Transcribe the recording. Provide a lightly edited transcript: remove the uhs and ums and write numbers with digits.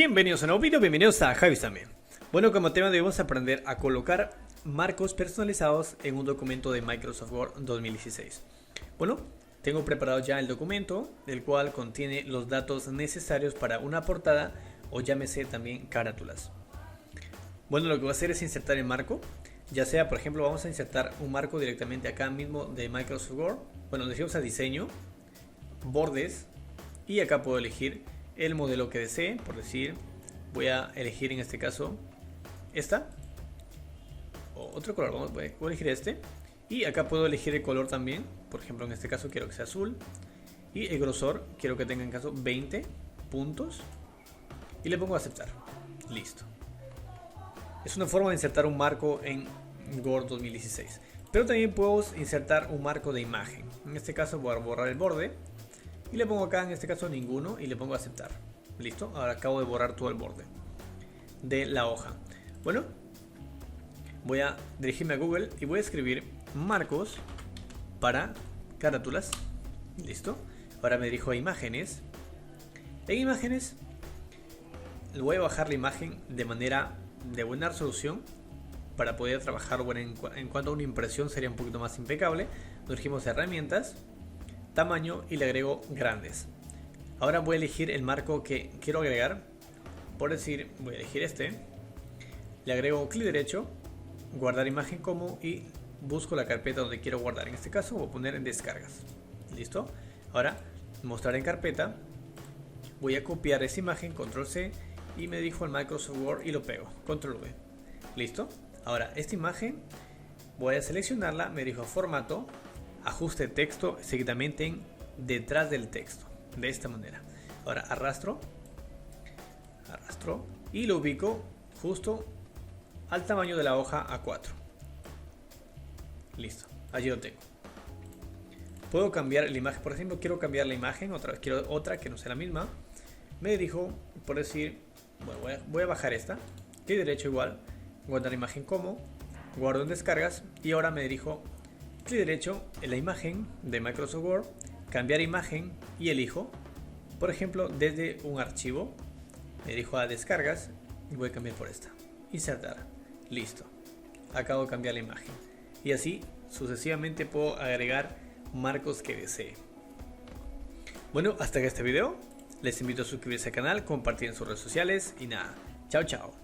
Bienvenidos a un nuevo video, bienvenidos a Javis también. Bueno, como tema debemos aprender a colocar marcos personalizados en un documento de Microsoft Word 2016. Bueno, tengo preparado ya el documento, el cual contiene los datos necesarios para una portada o llámese también carátulas. Bueno, lo que voy a hacer es insertar el marco, ya sea, por ejemplo, vamos a insertar un marco directamente acá mismo de Microsoft Word. Bueno, decimos a diseño, bordes, y acá puedo elegir el modelo que desee. Por decir, voy a elegir en este caso esta o otro color. Voy a elegir este, y acá puedo elegir el color también. Por ejemplo, en este caso quiero que sea azul, y el grosor quiero que tenga en caso 20 puntos, y le pongo a aceptar. Listo. Es una forma de insertar un marco en Word 2016. Pero también puedo insertar un marco de imagen. En este caso voy a borrar el borde y le pongo acá, en este caso ninguno, y le pongo a aceptar. Listo. Ahora acabo de borrar todo el borde de la hoja. Bueno, voy a dirigirme a Google y voy a escribir marcos para carátulas. Listo. Ahora me dirijo a imágenes. En imágenes voy a bajar la imagen de manera de buena resolución para poder trabajar. Bueno, en cuanto a una impresión sería un poquito más impecable. Nos dirigimos a herramientas, tamaño, y le agrego grandes. Ahora voy a elegir el marco que quiero agregar. Por decir, voy a elegir este, le agrego clic derecho, guardar imagen como, y busco la carpeta donde quiero guardar. En este caso voy a poner en descargas. Listo. Ahora mostrar en carpeta, voy a copiar esa imagen, control C, y me dirijo al Microsoft Word y lo pego, control V. Listo. Ahora esta imagen voy a seleccionarla, me dirijo a formato, ajuste texto, seguidamente en detrás del texto, de esta manera. Ahora arrastro y lo ubico justo al tamaño de la hoja A4. Listo, allí lo tengo. Puedo cambiar la imagen. Por ejemplo, quiero cambiar la imagen, quiero otra que no sea la misma. Me dirijo, por decir, bueno, voy a bajar esta, clic derecho igual, guardar imagen como, guardo en descargas, y ahora me dirijo, clic derecho en la imagen de Microsoft Word, cambiar imagen, y elijo, por ejemplo, desde un archivo, me dirijo a descargas y voy a cambiar por esta, insertar. Listo, acabo de cambiar la imagen, y así sucesivamente puedo agregar marcos que desee. Bueno, hasta que este video. Les invito a suscribirse al canal, compartir en sus redes sociales, y nada, chao chao.